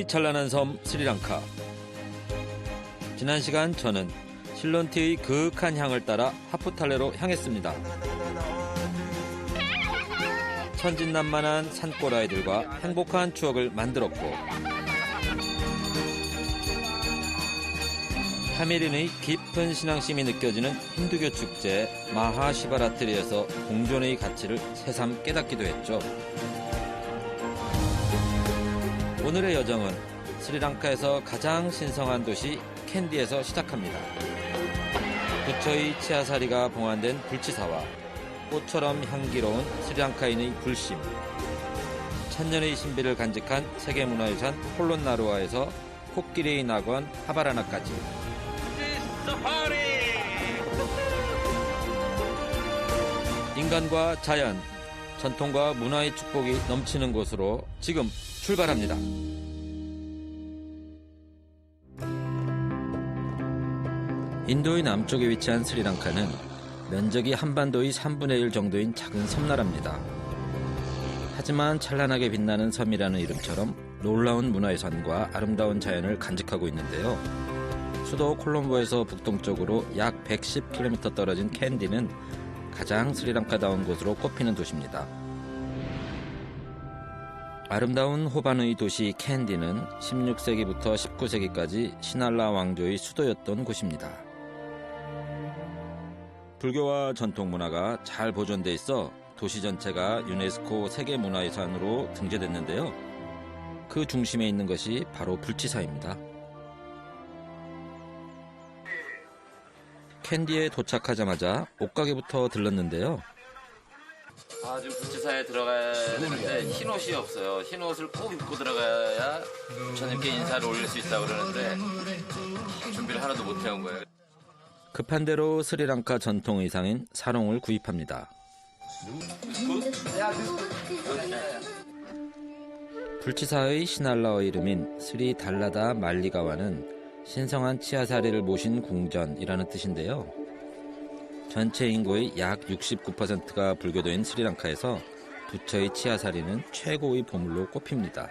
찬란한 섬 스리랑카. 지난 시간 저는 실론티의 그윽한 향을 따라 하프탈레로 향했습니다. 천진난만한 산골아이들과 행복한 추억을 만들었고, 타미린의 깊은 신앙심이 느껴지는 힌두교 축제 마하시바라트리에서 공존의 가치를 새삼 깨닫기도 했죠. 오늘의 여정은 스리랑카에서 가장 신성한 도시 캔디에서 시작합니다. 부처의 치아사리가 봉안된 불치사와 꽃처럼 향기로운 스리랑카인의 불심, 천년의 신비를 간직한 세계문화유산 폴론나루아에서 코끼리의 낙원 하바라나까지. 인간과 자연, 전통과 문화의 축복이 넘치는 곳으로 지금 출발합니다. 인도의 남쪽에 위치한 스리랑카는 면적이 한반도의 3분의 1 정도인 작은 섬나라입니다. 하지만 찬란하게 빛나는 섬이라는 이름처럼 놀라운 문화유산과 아름다운 자연을 간직하고 있는데요. 수도 콜롬보에서 북동쪽으로 약 110km 떨어진 캔디는 가장 스리랑카다운 곳으로 꼽히는 도시입니다. 아름다운 호반의 도시 캔디는 16세기부터 19세기까지 시날라 왕조의 수도였던 곳입니다. 불교와 전통 문화가 잘 보존돼 있어 도시 전체가 유네스코 세계문화유산으로 등재됐는데요. 그 중심에 있는 것이 바로 불치사입니다. 캔디에 도착하자마자 옷가게부터 들렀는데요. 지금 불치사에 들어가야 되는데 흰 옷이 없어요. 흰 옷을 꼭 입고 들어가야 부처님께 인사를 올릴 수 있다고 그러는데 준비를 하나도 못 해온 거예요. 급한 대로 스리랑카 전통 의상인 사롱을 구입합니다. 불치사의 시날라어 이름인 스리 달라다 말리가와는 신성한 치아사리를 모신 궁전이라는 뜻인데요. 전체 인구의 약 69%가 불교도인 스리랑카에서 부처의 치아사리는 최고의 보물로 꼽힙니다.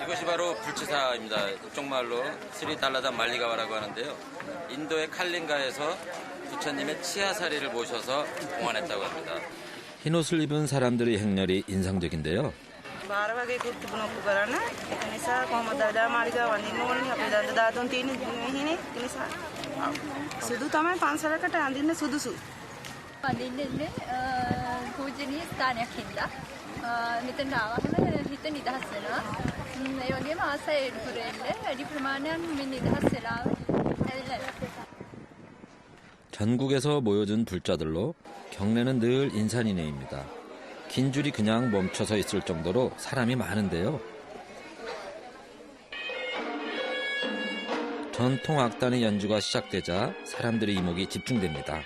이것이 바로 불치사입니다. 이쪽말로 스리 달라다 말리가와라고 하는데요. 인도의 칼린가에서 부처님의 치아사리를 모셔서 봉안했다고 합니다. 흰옷을 입은 사람들의 행렬이 인상적인데요. සුදු තමයි පන්සලකට අඳින්න සුදුසු. අඳින්නේ පූජනීය ස්ථානයක් හින්දා මෙතන ආවම හිත නිදහස් වෙනවා. ඒ වගේම ආසයි එඩිපුරෙල්ල වැඩි ප්‍රමාණයක් මේ නිදහස් වෙලා ඇවිල්ලා. 전국에서 모여든 불자들로 경내는 늘 인산인해입니다. 긴 줄이 그냥 멈춰서 있을 정도로 사람이 많은데요. 전통 악단의 연주가 시작되자 사람들의 이목이 집중됩니다.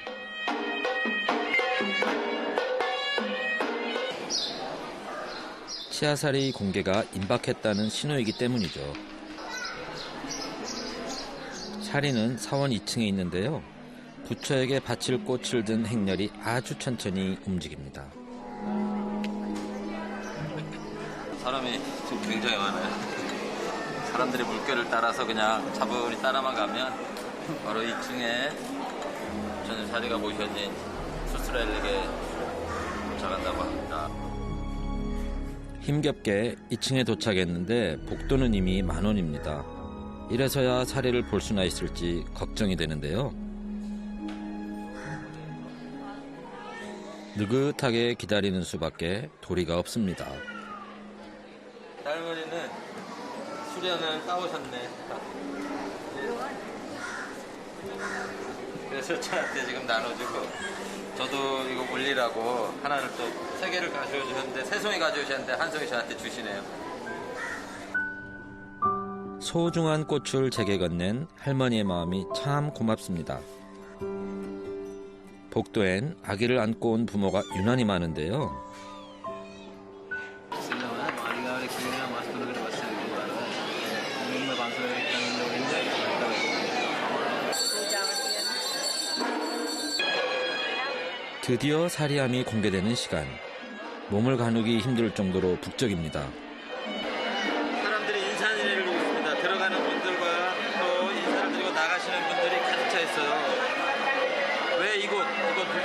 치아사리 공개가 임박했다는 신호이기 때문이죠. 사리는 사원 2층에 있는데요. 부처에게 바칠 꽃을 든 행렬이 아주 천천히 움직입니다. 사람이 지금 굉장히 많아요. 사람들이 물결을 따라서 그냥 차분히 따라만 가면 바로 2층에 부처님 사리가 모셔진 수스라엘에게 도착한다고 합니다. 힘겹게 2층에 도착했는데 복도는 이미 10,000원입니다. 이래서야 사리를 볼 수나 있을지 걱정이 되는데요. 느긋하게 기다리는 수밖에 도리가 없습니다. 할머니는 수련을 따오셨네. 그래서 저한테 지금 나눠주고 저도 이거 올리라고 하나를 또 3개를 가져오셨는데 3송이 가져오셨는데 1송이 저한테 주시네요. 소중한 꽃을 제게 건넨 할머니의 마음이 참 고맙습니다. 복도엔 아기를 안고 온 부모가 유난히 많은데요. 드디어 사리함이 공개되는 시간. 몸을 가누기 힘들 정도로 북적입니다. 사람들이 인산인해를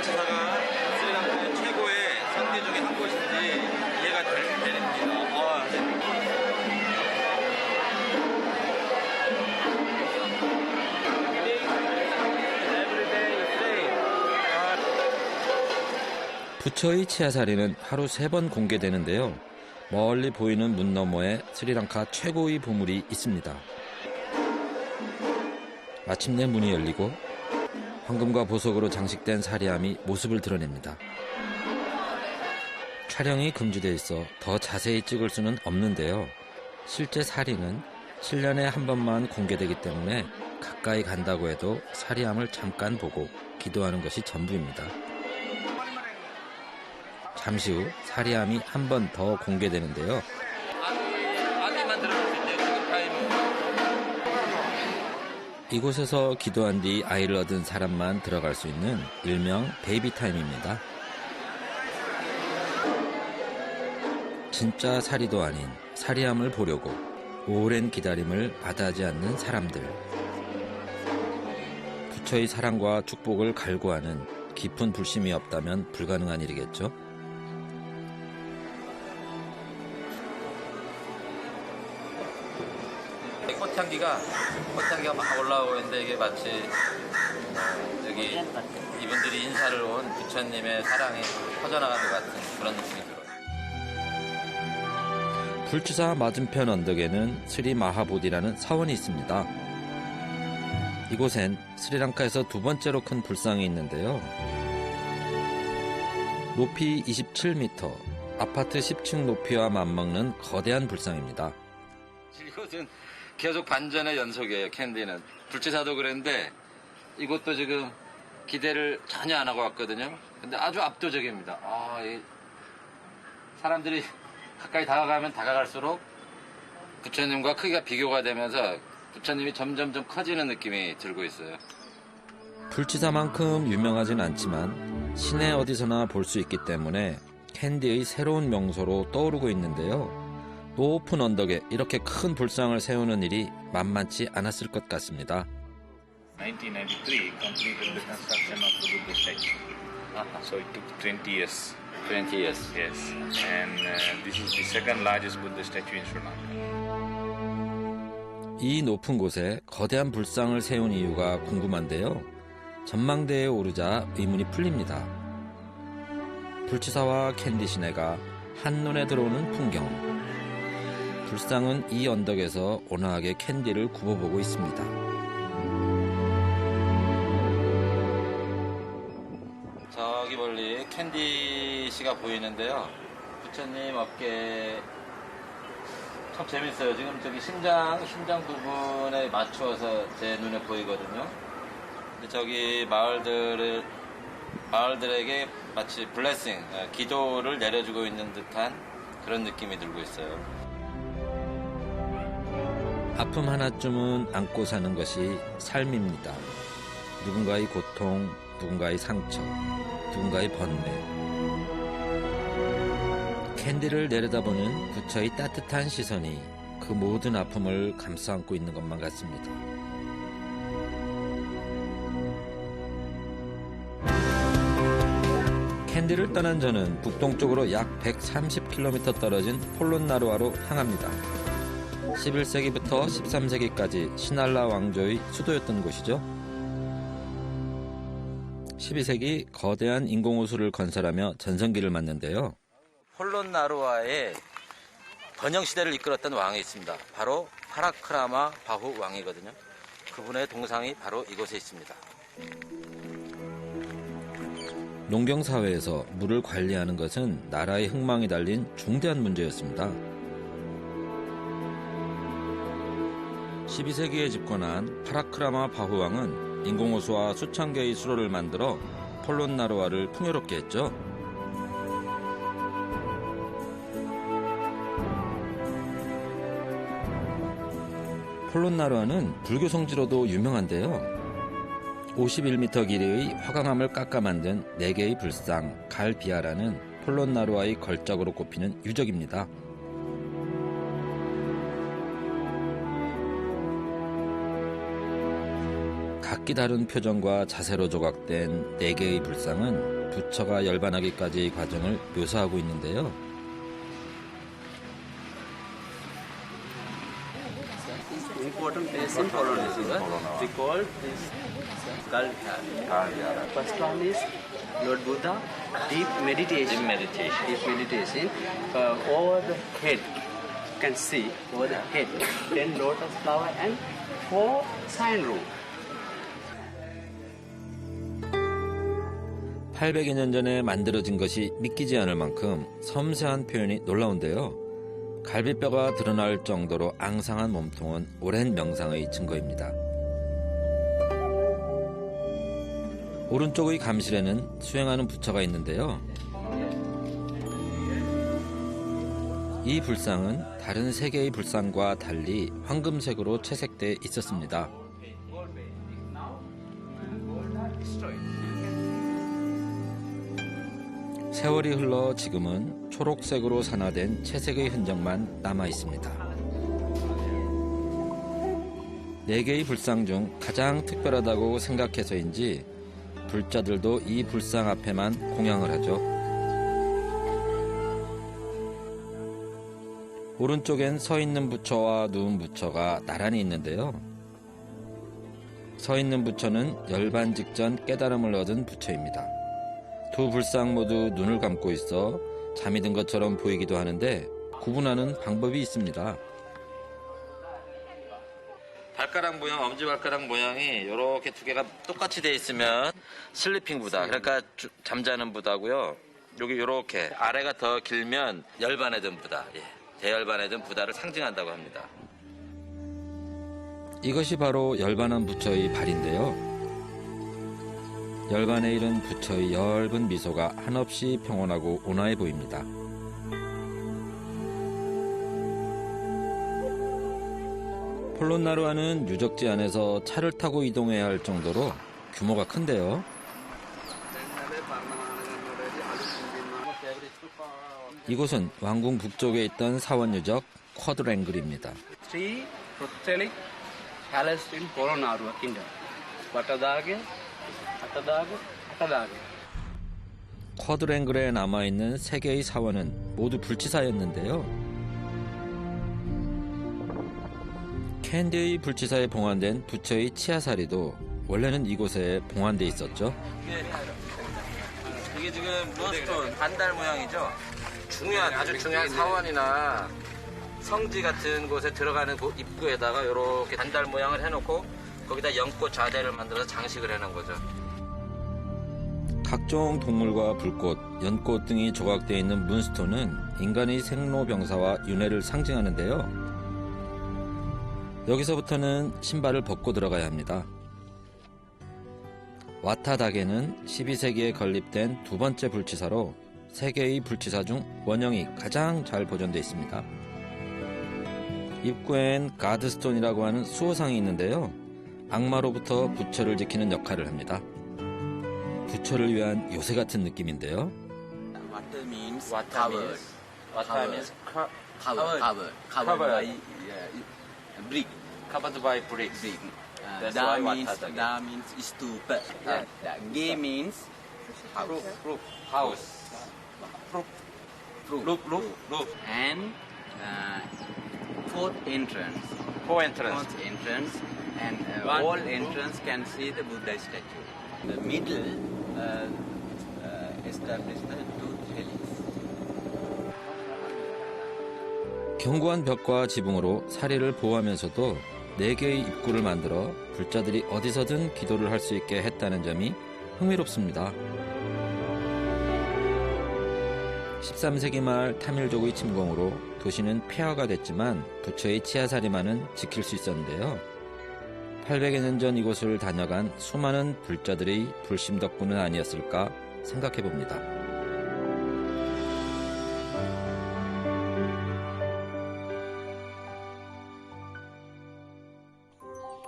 불치사가 스리랑카의 최고의 성리 중에 한 곳인지 이해가 됩니다. 부처의 치아사리는 하루 3번 공개되는데요. 멀리 보이는 문 너머에 스리랑카 최고의 보물이 있습니다. 마침내 문이 열리고 황금과 보석으로 장식된 사리함이 모습을 드러냅니다. 촬영이 금지되어 있어 더 자세히 찍을 수는 없는데요. 실제 사리는 7년에 한 번만 공개되기 때문에 가까이 간다고 해도 사리함을 잠깐 보고 기도하는 것이 전부입니다. 잠시 후 사리함이 한 번 더 공개되는데요. 안에만 들어갈 수 있대요. 지금 타임은. 이곳에서 기도한 뒤 아이를 얻은 사람만 들어갈 수 있는 일명 베이비 타임입니다. 진짜 사리도 아닌 사리함을 보려고 오랜 기다림을 마다하지 않는 사람들. 부처의 사랑과 축복을 갈구하는 깊은 불심이 없다면 불가능한 일이겠죠. 꽃향기가 막 올라오고 있는데 이게 마치 여기 이분들이 인사를 온 부처님의 사랑이 퍼져나가는 것 같은 그런 느낌이 들어요. 불치사 맞은편 언덕에는 스리 마하보디라는 사원이 있습니다. 이곳엔 스리랑카에서 2번째로 큰 불상이 있는데요. 높이 27m, 아파트 10층 높이와 맞먹는 거대한 불상입니다. 이곳은 계속 반전의 연속이에요. 캔디는 불치사도 그랬는데 이것도 지금 기대를 전혀 안 하고 왔거든요. 근데 아주 압도적입니다. 이 사람들이 가까이 다가가면 다가갈수록 부처님과 크기가 비교가 되면서 부처님이 점점점 커지는 느낌이 들고 있어요. 불치사만큼 유명하진 않지만 시내 어디서나 볼 수 있기 때문에 캔디의 새로운 명소로 떠오르고 있는데요. 높은 언덕에 이렇게 큰 불상을 세우는 일이 만만치 않았을 것 같습니다. 1993 completed the construction of the Buddha statue. So it took 20 years. 20 years. Yes. And this is the second largest Buddha statue in Sri Lanka. 이 높은 곳에 거대한 불상을 세운 이유가 궁금한데요. 전망대에 오르자 의문이 풀립니다. 불치사와 캔디 시내가 한눈에 들어오는 풍경. 불상은 이 언덕에서 온화하게 캔디를 굽어보고 있습니다. 저기 멀리 캔디 씨가 보이는데요. 부처님 어깨 참 재밌어요. 지금 저기 심장 부분에 맞추어서 제 눈에 보이거든요. 근데 저기 마을들에게 마치 블레싱, 기도를 내려주고 있는 듯한 그런 느낌이 들고 있어요. 아픔 하나쯤은 안고 사는 것이 삶입니다. 누군가의 고통, 누군가의 상처, 누군가의 번뇌. 캔디를 내려다보는 부처의 따뜻한 시선이 그 모든 아픔을 감싸 안고 있는 것만 같습니다. 캔디를 떠난 저는 북동쪽으로 약 130km 떨어진 폴론나루아로 향합니다. 11세기부터 13세기까지 시날라 왕조의 수도였던 곳이죠. 12세기 거대한 인공호수를 건설하며 전성기를 맞는데요. 폴론나루아의 번영시대를 이끌었던 왕이 있습니다. 바로 파라크라마 바후 왕이거든요. 그분의 동상이 바로 이곳에 있습니다. 농경사회에서 물을 관리하는 것은 나라의 흥망이 달린 중대한 문제였습니다. 12세기에 집권한 파라크라마 바후왕은 인공호수와 수천 개의 수로를 만들어 폴론나루아를 풍요롭게 했죠. 폴론나루아는 불교 성지로도 유명한데요. 51m 길이의 화강암을 깎아 만든 4개의 불상 갈비아라는 폴론나루아의 걸작으로 꼽히는 유적입니다. 각기 다른 표정과 자세로 조각된 4개의 불상은 부처가 열반하기까지의 과정을 묘사하고 있는데요. Important place in Polonaise. We call this Kalya. First one is Lord Buddha, deep meditation. Deep meditation. Over the head, you can see over the head, 10 lotus flower and 4 sign room. 800여 년 전에 만들어진 것이 믿기지 않을 만큼 섬세한 표현이 놀라운데요. 갈비뼈가 드러날 정도로 앙상한 몸통은 오랜 명상의 증거입니다. 오른쪽의 감실에는 수행하는 부처가 있는데요. 이 불상은 다른 3개의 불상과 달리 황금색으로 채색돼 있었습니다. 세월이 흘러 지금은 초록색으로 산화된 채색의 흔적만 남아 있습니다. 4개의 불상 중 가장 특별하다고 생각해서인지 불자들도 이 불상 앞에만 공양을 하죠. 오른쪽엔 서 있는 부처와 누운 부처가 나란히 있는데요. 서 있는 부처는 열반 직전 깨달음을 얻은 부처입니다. 두 불상 모두 눈을 감고 있어 잠이 든 것처럼 보이기도 하는데 구분하는 방법이 있습니다. 발가락 모양, 엄지발가락 모양이 이렇게 2개가 똑같이 돼 있으면 슬리핑 부다, 그러니까 잠자는 부다고요. 여기 이렇게 아래가 더 길면 열반에 든 부다, 대열반에 든 부다를 상징한다고 합니다. 이것이 바로 열반한 부처의 발인데요. 열반에 이른 부처의 엷은 미소가 한없이 평온하고 온화해 보입니다. 폴론나루아는 유적지 안에서 차를 타고 이동해야 할 정도로 규모가 큰데요. 이곳은 왕궁 북쪽에 있던 사원 유적 쿼드랭글입니다. 3 Protelic Palace in Polonnaruwa Kingdom. Watadage, Atadage, Atadage. 쿼드랭글에 남아있는 3개의 사원은 모두 불치사였는데요. 캔디의 불치사에 봉안된 부처의 치아사리도 원래는 이곳에 봉안돼 있었죠. 이게 지금 몬스톤 반달 모양이죠. 아주 중요한 사원이나 성지 같은 곳에 들어가는 입구에다가 이렇게 반달 모양을 해놓고 거기다 연꽃 자대를 만들어서 장식을 해놓은 거죠. 각종 동물과 불꽃, 연꽃 등이 조각되어 있는 문스톤은 인간의 생로병사와 윤회를 상징하는데요. 여기서부터는 신발을 벗고 들어가야 합니다. 와타다게는 12세기에 건립된 2번째 불치사로 세계의 불치사 중 원형이 가장 잘 보존되어 있습니다. 입구엔 가드스톤이라고 하는 수호상이 있는데요. 악마로부터 부처를 지키는 역할을 합니다. 부처를 위한 요새 같은 느낌인데요. Water means Wata covered. means Covered by brick. covered by bricks. That's Da why means Watadage. Da means stupa. Ge means Roof, house. Roof. and fourth entrance. Four entrance. Fourth entrance and One. all entrance can see the Buddha statue. The middle established the tooth helix. 견고한 벽과 지붕으로 사리를 보호하면서도 4개의 입구를 만들어 불자들이 어디서든 기도를 할 수 있게 했다는 점이 흥미롭습니다. 13세기 말 타밀족의 침공으로 도시는 폐허가 됐지만 부처의 치아사리만은 지킬 수 있었는데요. 800여 년 전 이곳을 다녀간 수많은 불자들의 불심 덕분은 아니었을까 생각해 봅니다.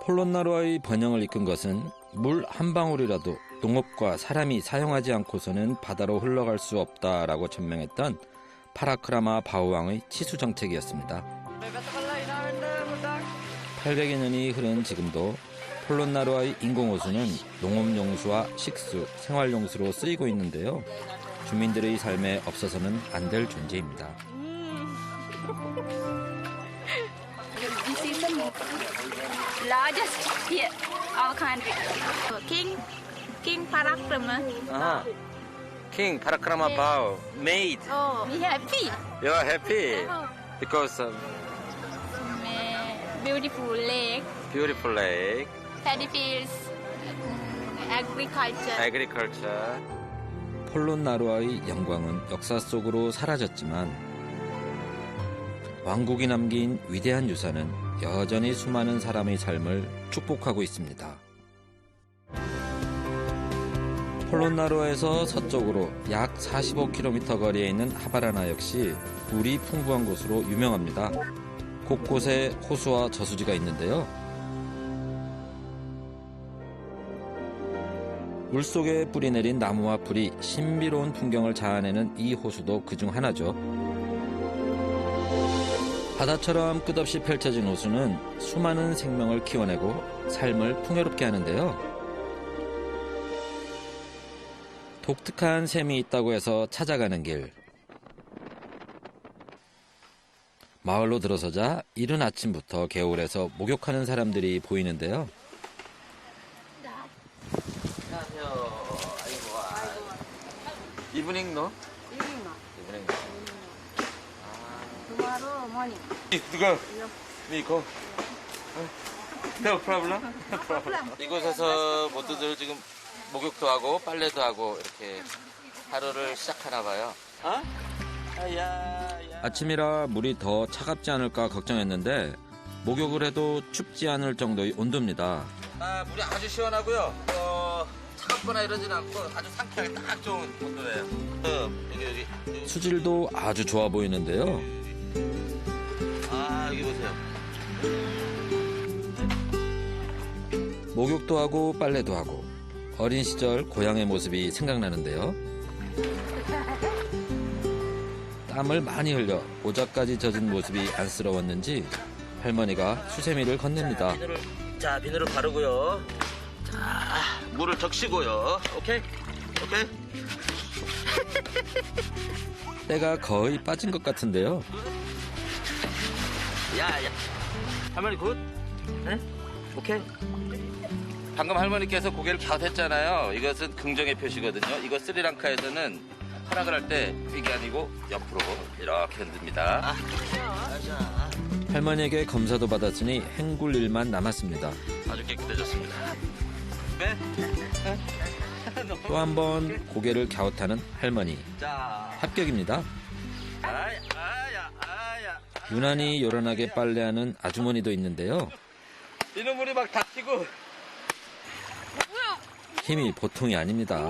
폴론나루아의 번영을 이끈 것은 물 한 방울이라도 농업과 사람이 사용하지 않고서는 바다로 흘러갈 수 없다라고 천명했던 파라크라마 바오왕의 치수 정책이었습니다. 800여 년이 흐른 지금도 폴론나루아의 인공호수는 농업용수와 식수, 생활용수로 쓰이고 있는데요. 주민들의 삶에 없어서는 안 될 존재입니다. This is the largest here, our country. King Parakrama. King Parakrama Bao made. Oh, we happy. You are happy Oh, because of beautiful lake, beautiful lake, paddy fields, agriculture. agriculture. 폴론나루아의 영광은 역사 속으로 사라졌지만 왕국이 남긴 위대한 유산은 여전히 수많은 사람의 삶을 축복하고 있습니다. 폴론나루아에서 서쪽으로 약 45km 거리에 있는 하바라나 역시 물이 풍부한 곳으로 유명합니다. 곳곳에 호수와 저수지가 있는데요. 물속에 뿌리내린 나무와 풀이 신비로운 풍경을 자아내는 이 호수도 그중 하나죠. 바다처럼 끝없이 펼쳐진 호수는 수많은 생명을 키워내고 삶을 풍요롭게 하는데요. 독특한 샘이 있다고 해서 찾아가는 길. 마을로 들어서자 이른 아침부터 개울에서 목욕하는 사람들이 보이는데요. Evening, no? Evening. Evening. Tomorrow morning. Go. Me go. No problem. No problem. 이곳에서 모두들 지금 목욕도 하고 빨래도 하고 이렇게 하루를 시작하나 봐요. 아침이라 물이 더 차갑지 않을까 걱정했는데 목욕을 해도 춥지 않을 정도의 온도입니다. 물이 아주 시원하고요. 차갑거나 이러진 않고 아주 상쾌하게 딱 좋은 온도예요. 여기. 수질도 아주 좋아 보이는데요. 여기 보세요. 목욕도 하고 빨래도 하고 어린 시절 고향의 모습이 생각나는데요. 땀을 많이 흘려 모자까지 젖은 모습이 안쓰러웠는지 할머니가 수세미를 건넵니다. 비누를 바르고요. 자, 물을 적시고요. 오케이? 때가 거의 빠진 것 같은데요. 야. 할머니 굿? 네? 오케이? 방금 할머니께서 고개를 갸웃했잖아요. 이것은 긍정의 표시거든요. 이거 스리랑카에서는 허락을 할 때 이게 아니고 옆으로 이렇게 흔듭니다. 할머니에게 검사도 받았으니 헹굴 일만 남았습니다. 아주 깨끗해졌습니다. 네? 또 한 번 고개를 갸웃하는 할머니. 자, 합격입니다. 아야. 유난히 요란하게 빨래하는 아주머니도 있는데요. 비눗물이 막 다 튀고. 힘이 보통이 아닙니다.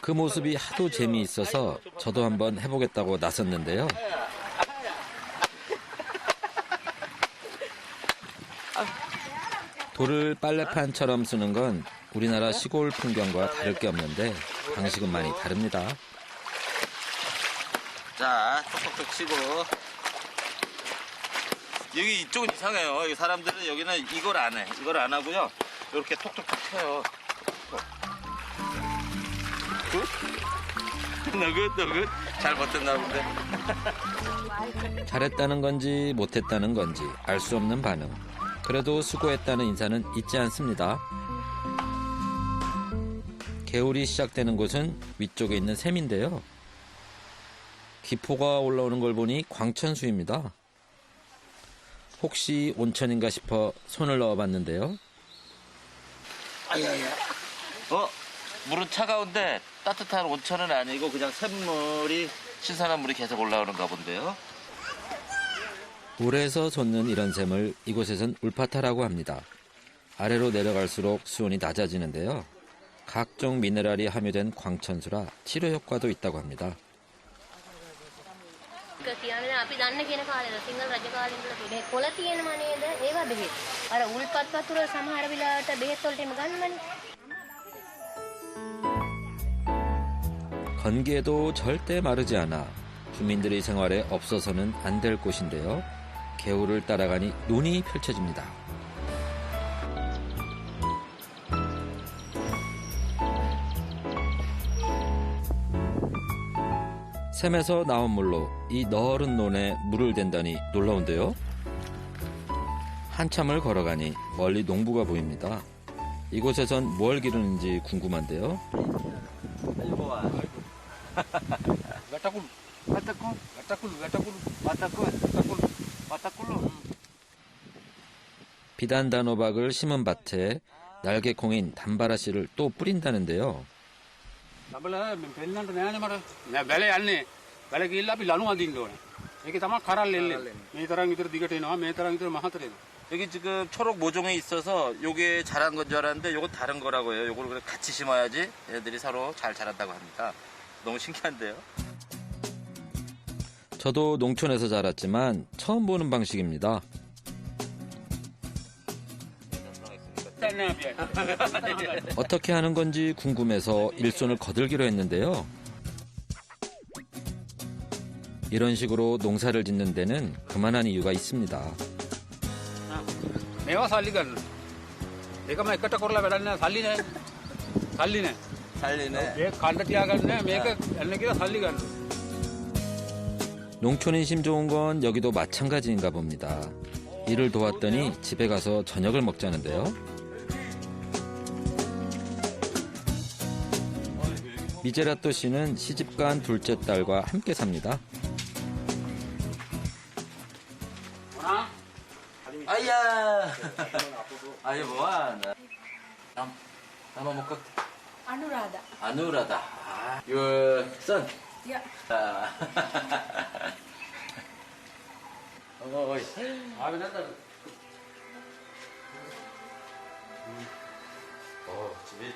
그 모습이 하도 재미있어서 저도 한번 해보겠다고 나섰는데요. 돌을 빨래판처럼 쓰는 건 우리나라 시골 풍경과 다를 게 없는데 방식은 많이 다릅니다. 자, 톡톡톡 치고. 여기 이쪽은 이상해요. 여기 사람들은 여기는 이걸 안 해. 이걸 안 하고요. 이렇게 톡톡톡 쳐요. 너굿. 잘 버텼나 본데. 잘했다는 건지 못했다는 건지 알 수 없는 반응. 그래도 수고했다는 인사는 잊지 않습니다. 개울이 시작되는 곳은 위쪽에 있는 샘인데요. 기포가 올라오는 걸 보니 광천수입니다. 혹시 온천인가 싶어 손을 넣어봤는데요. 물은 차가운데 따뜻한 온천은 아니고 그냥 샘물이 신선한 물이 계속 올라오는가 본데요. 물에서 솟는 이런 샘을 이곳에선 울파타라고 합니다. 아래로 내려갈수록 수온이 낮아지는데요. 각종 미네랄이 함유된 광천수라 치료 효과도 있다고 합니다. කියන්නේ අපි දන්න කියන කාලේ සිංහල රජ කාලේ ඉඳලා මේ කොළ තියෙනවා නේද? ඒවා බෙහෙත්. අර උල්පත් වතුර සමහර වෙලාවට බෙහෙත් වලට එම ගන්නවනේ. 건기에도 절대 마르지 않아 주민들의 생활에 없어서는 안 될 곳인데요. 개울을 따라가니 눈이 펼쳐집니다. 샘에서 나온 물로 이 너른 논에 물을 댄다니 놀라운데요. 한참을 걸어가니 멀리 농부가 보입니다. 이곳에선 뭘 기르는지 궁금한데요. 비단 단호박을 심은 밭에 날개콩인 단바라 씨를 또 뿌린다는데요. වැල යන්නේ වැල ගිහිල්ලා අපි ලණු අදින්න ඕනේ. මේකේ තමයි කරල් එල්ලෙන්නේ. මේ තරම් විතර දිගට එනවා. මේ තරම් විතර මහතර එනවා. 여기 지금 초록 모종이 있어서 요게 자란 건 줄 알았는데 요건 다른 거라고 해요. 요걸 그래 같이 심어야지 얘들이 서로 잘 자란다고 합니다. 너무 신기한데요? 저도 농촌에서 자랐지만 처음 보는 방식입니다. 어떻게 하는 건지 궁금해서 일손을 거들기로 했는데요. 이런 식으로 농사를 짓는 데는 그만한 이유가 있습니다. මේවා සල්ලි ගන්න. ඒකම එකට කරලා වැඩක් නෑ සල්ලි නෑ. සල්ලි නෑ. 살리네. මේක කන්න තියාගන්න නෑ. මේක එන්න කියලා සල්ලි ගන්න. 농촌 인심 좋은 건 여기도 마찬가지인가 봅니다. 일을 도왔더니 집에 가서 저녁을 먹자는데요. 미제라또 씨는 시집간 둘째 딸과 함께 삽니다. 아야. 아유 뭐야. 나만 먹고. Anuradha. 아누라다. Your son. Yeah. 어이. ආවෙ නැද්ද?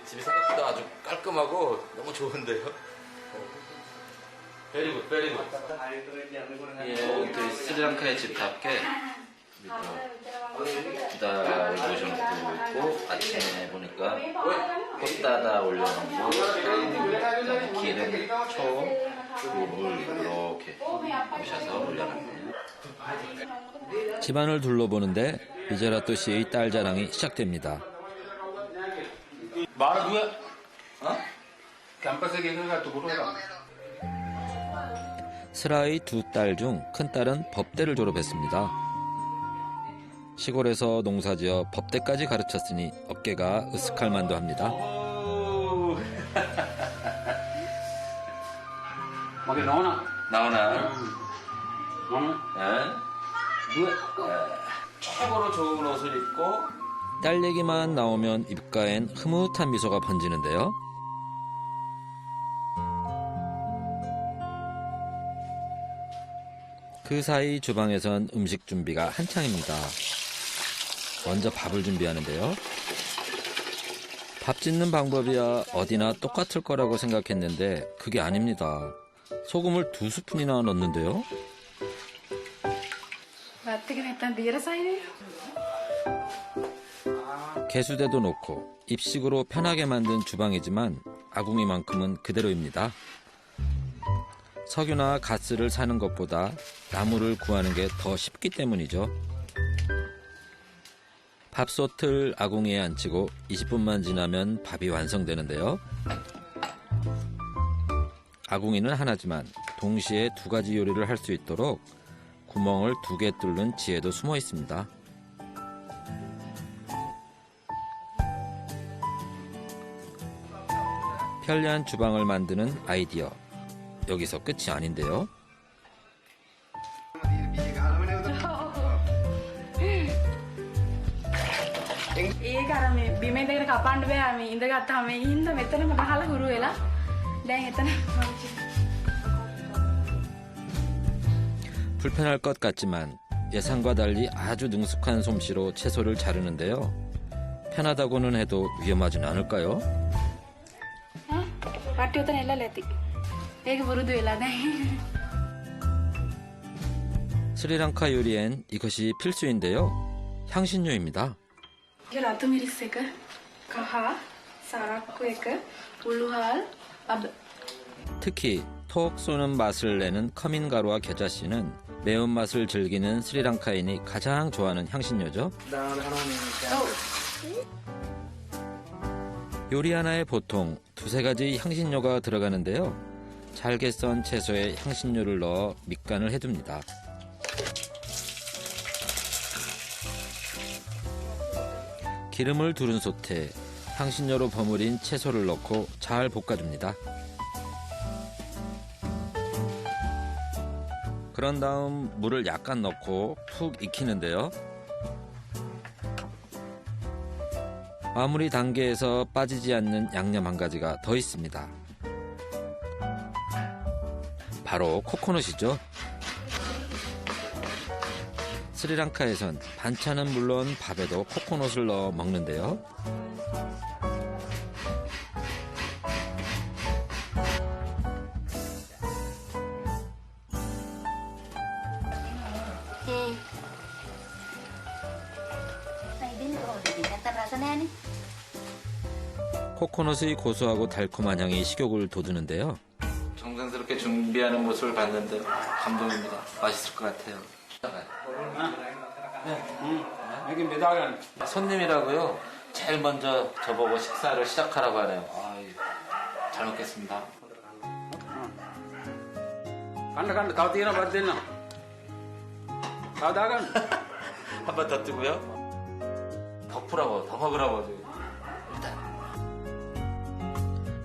집이 생각보다 아주 깔끔하고 너무 좋은데요. 베리굿, 베리굿. 예, 저희 스리랑카의 집답게 기다를 모셔놓고 있고 아침에 보니까 꽃다다 올려놓고 그다음에 기름, 초, 물 이렇게 모셔서 올려놨네요. 집안을 둘러보는데 미제라또 씨의 딸 자랑이 시작됩니다. බාර දුව කැම්පස් එකේ ඉගෙන ගත්ත ෆොටෝ එක. 슬아의 두 딸 중 큰딸은 법대를 졸업했습니다. 시골에서 농사지어 법대까지 가르쳤으니 어깨가 으쓱할 만도 합니다. මගේ නෝනා 나오나? මම 최고로 좋은 옷을 입고 딸 얘기만 나오면 입가엔 흐뭇한 미소가 번지는데요. 그 사이 주방에선 음식 준비가 한창입니다. 먼저 밥을 준비하는데요. 밥 짓는 방법이야 어디나 똑같을 거라고 생각했는데 그게 아닙니다. 소금을 2스푼이나 넣는데요. 개수대도 놓고 입식으로 편하게 만든 주방이지만 아궁이만큼은 그대로입니다. 석유나 가스를 사는 것보다 나무를 구하는 게 더 쉽기 때문이죠. 밥솥을 아궁이에 앉히고 20분만 지나면 밥이 완성되는데요. 아궁이는 하나지만 동시에 2가지 요리를 할 수 있도록 구멍을 2개 뚫는 지혜도 숨어 있습니다. 편리한 주방을 만드는 아이디어. 여기서 끝이 아닌데요. ඒක අර මේ බිමේ දෙකට කපන්න බෑ මේ ඉඳගත්තාම මේ හින්දා මෙතනම ගහලා හුරු වෙලා දැන් එතන 불편할 것 같지만 예상과 달리 아주 능숙한 솜씨로 채소를 자르는데요. 편하다고는 해도 위험하진 않을까요? පට්ටි උතන එල්ලලා ඇති. ඒක පුරුදු වෙලා දැන්. 스리랑카 요리엔 이것이 필수인데요. 향신료입니다. ඒක රතු මිරිස් එක, කහ, සරක්කු එක, උළුහල්, අබ. 특히 톡 쏘는 맛을 내는 커민 가루와 겨자씨는 매운맛을 즐기는 스리랑카인이 가장 좋아하는 향신료죠. 요리 하나에 보통 2-3가지 향신료가 들어가는데요. 잘게 썬 채소에 향신료를 넣어 밑간을 해둡니다. 기름을 두른 솥에 향신료로 버무린 채소를 넣고 잘 볶아줍니다. 그런 다음 물을 약간 넣고 푹 익히는데요. 마무리 단계에서 빠지지 않는 양념 한 가지가 더 있습니다. 바로 코코넛이죠. 스리랑카에선 반찬은 물론 밥에도 코코넛을 넣어 먹는데요. 코코넛의 고소하고 달콤한 향이 식욕을 돋우는데요. 정성스럽게 준비하는 모습을 봤는데 감동입니다. 맛있을 것 같아요. 여기 매달은 손님이라고요? 제일 먼저 저보고 식사를 시작하라고 하네요. 잘 먹겠습니다. 간다 다 뛰나 봐 되나 다 나간 한 번 더 뜨고요. 덮으라고, 더 먹으라고.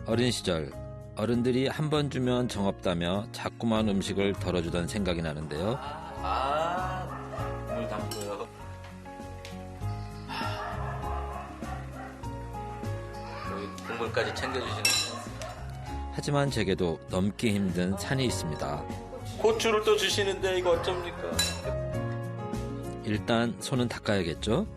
어린 시절 어른들이 한 번 주면 정없다며 자꾸만 음식을 덜어주던 생각이 나는데요. 물 담고요. 여기 국물까지 챙겨주시는. 하지만 제게도 넘기 힘든 산이 있습니다. 고추를 또 주시는데 이거 어쩝니까? 일단 손은 닦아야겠죠?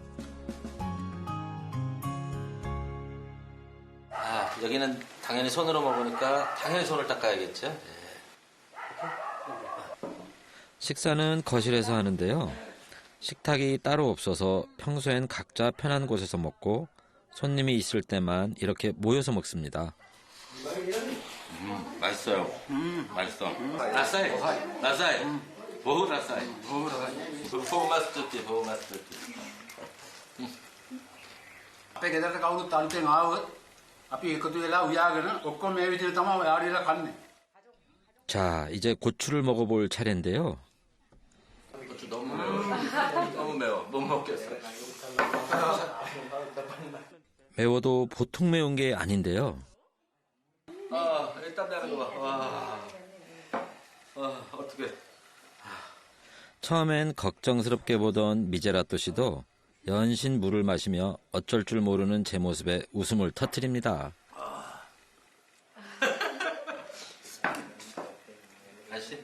여기는 당연히 손으로 먹으니까 당연히 손을 닦아야겠죠? 식사는 거실에서 하는데요. 식탁이 따로 없어서 평소엔 각자 편한 곳에서 먹고 손님이 있을 때만 이렇게 모여서 먹습니다. 맛있어요. 맛있어. 라사이. 보후 라사이. 보후 마스터티. අපේ ගෙදරට කවුරුත් අලුතෙන් ආවොත් අපි එකතු වෙලා උයාගෙන ඔක්කොම මේ විදිහට තමයි යාළුවලා කන්නේ. 자, 이제 고추를 먹어볼 차례인데요. 고추 너무 매워. 너무 매워. 못 먹겠어요. 매워도 보통 매운 게 아닌데요. 일단 내는 거 봐. 어떡해. 처음엔 걱정스럽게 보던 미제라또 씨도 연신 물을 마시며 어쩔 줄 모르는 제 모습에 웃음을 터뜨립니다. 아저씨?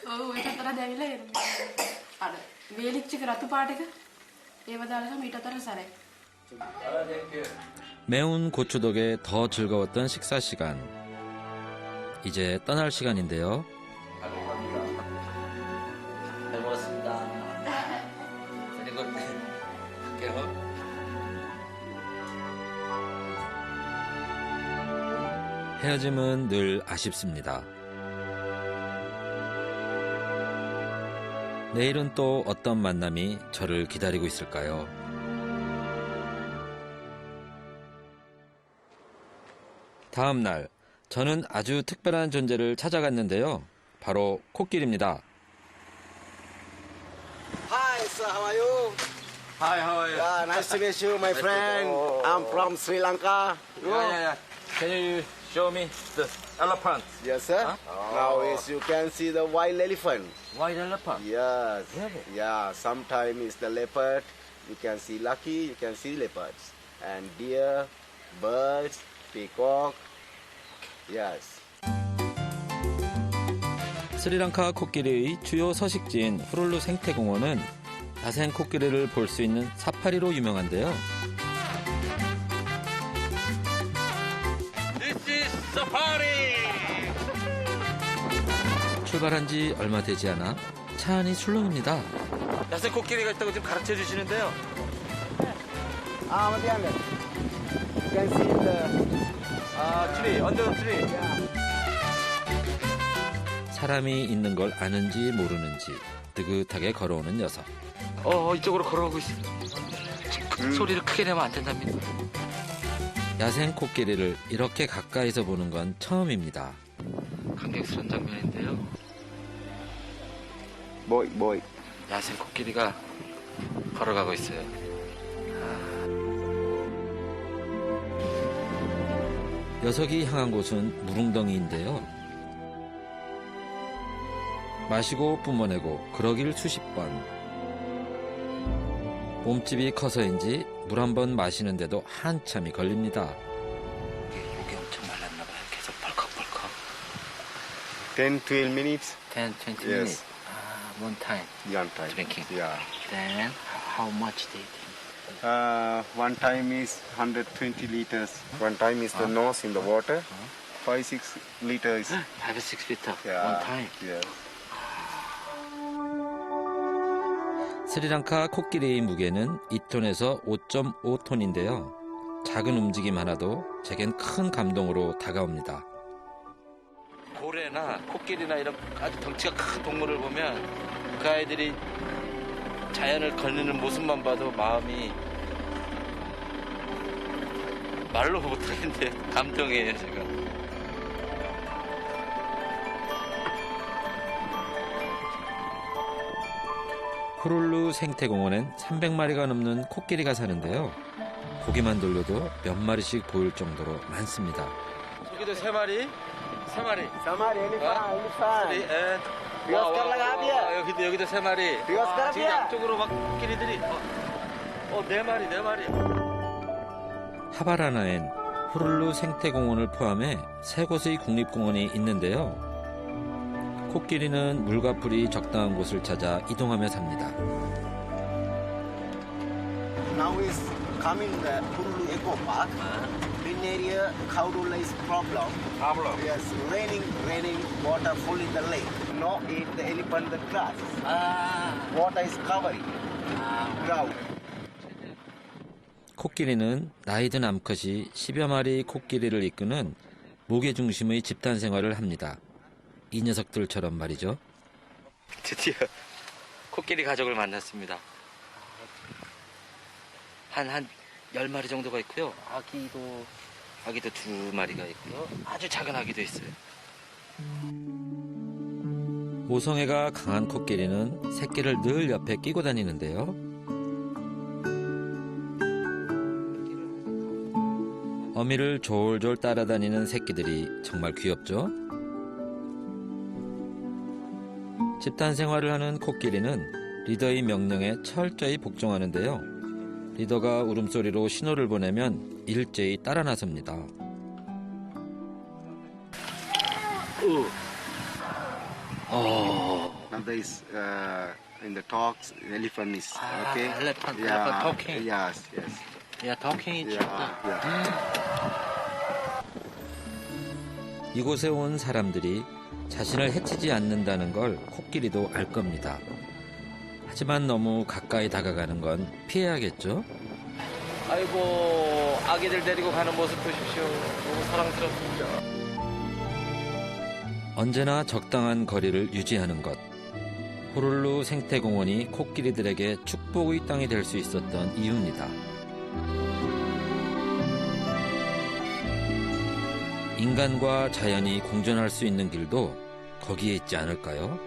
ඔය චතර දැවිලා අර වේලිච්ච රතු පාට එක ඒව දාලා තමයි ඊට අතර සරයි. 매운 고추 덕에 더 즐거웠던 식사 시간. 이제 떠날 시간인데요. 잘 먹었습니다. 그리고 갈게요. 헤어짐은 늘 아쉽습니다. 내일은 또 어떤 만남이 저를 기다리고 있을까요? 다음 날, 저는 아주 특별한 존재를 찾아갔는데요. 바로 코끼리입니다. Hi, sir. How are you? Hi, how are you? Yeah, nice to meet you, my friend. I'm from Sri Lanka. Yeah. Can you show me the elephant? Yes, sir. Now, as you can see the wild elephant. White elephant? Yes. Really? Yeah. Sometimes it's the leopard. You can see lucky. You can see leopards and deer, birds, peacock. Yes. 스리랑카 코끼리의 주요 서식지인 후룰루 생태공원은 야생 코끼리를 볼 수 있는 사파리로 유명한데요. This is safari! 출발한 지 얼마 되지 않아 차 안이 술렁입니다. 야생 코끼리가 있다고 지금 가르쳐 주시는데요. Mati anda. You can see the tree, under the tree. 사람이 있는 걸 아는지 모르는지 느긋하게 걸어오는 녀석. 이쪽으로 걸어오고 있어. 소리를 크게 내면 안 된답니다. 야생 코끼리를 이렇게 가까이서 보는 건 처음입니다. 감격스러운 장면인데요. boy. 야생 코끼리가 걸어가고 있어요. 녀석이 향한 곳은 물웅덩이인데요. 마시고 뿜어내고 그러길 수십 번. 몸집이 커서인지 물 한 번 마시는데도 한참이 걸립니다. 목이 엄청 말랐나 봐요. 계속 벌컥벌컥. 10, 12 minutes. 10, 20 Yes. minutes. One time One time. drinking. Yeah. Then how much they drink? One time is 120 liters. One time is the nose in the water. 5, 6 liters. 5 or 6 liter. Yeah. One time. Yeah. 스리랑카 코끼리의 무게는 2톤에서 5.5톤인데요. 작은 움직임 하나도 제겐 큰 감동으로 다가옵니다. 고래나 코끼리나 이런 아주 덩치가 큰 동물을 보면 그 아이들이 자연을 거니는 모습만 봐도 마음이 말로 못하겠는데 감동이에요, 제가. 후룰루 생태공원엔 300마리가 넘는 코끼리가 사는데요. 고개만 돌려도 몇 마리씩 보일 정도로 많습니다. 저기도 3마리? 3마리. Samari, elephant. 여기도 3마리. 지금 양쪽으로 막 코끼리들이 4마리. 하바라나엔 후룰루 생태공원을 포함해 3곳의 국립공원이 있는데요. 코끼리는 물과 풀이 적당한 곳을 찾아 이동하며 삽니다. Now is coming the Purulu Eco Park. In area, Khaudulla is problem. Yes, raining, water full in the lake. No eat the elephant the grass. Water is covering ground. 코끼리는 나이든 암컷이 10여 마리 코끼리를 이끄는 목의 중심의 집단 생활을 합니다. 이 녀석들처럼 말이죠. 드디어 코끼리 가족을 만났습니다. 한 10마리 정도가 있고요. 아기도 2마리가 있고요. 아주 작은 아기도 있어요. 모성애가 강한 코끼리는 새끼를 늘 옆에 끼고 다니는데요. 어미를 졸졸 따라다니는 새끼들이 정말 귀엽죠? 집단 생활을 하는 코끼리는 리더의 명령에 철저히 복종하는데요. 리더가 울음소리로 신호를 보내면 일제히 따라 나섭니다. Now there is in the talks, elephant is okay. elephant talking. Yes. Yeah, talking each other. 이곳에 온 사람들이 자신을 해치지 않는다는 걸 코끼리도 알 겁니다. 하지만 너무 가까이 다가가는 건 피해야겠죠? 아이고, 아기들 데리고 가는 모습 보십시오. 너무 사랑스럽습니다. 언제나 적당한 거리를 유지하는 것. 호룰루 생태공원이 코끼리들에게 축복의 땅이 될 수 있었던 이유입니다. 인간과 자연이 공존할 수 있는 길도 거기에 있지 않을까요?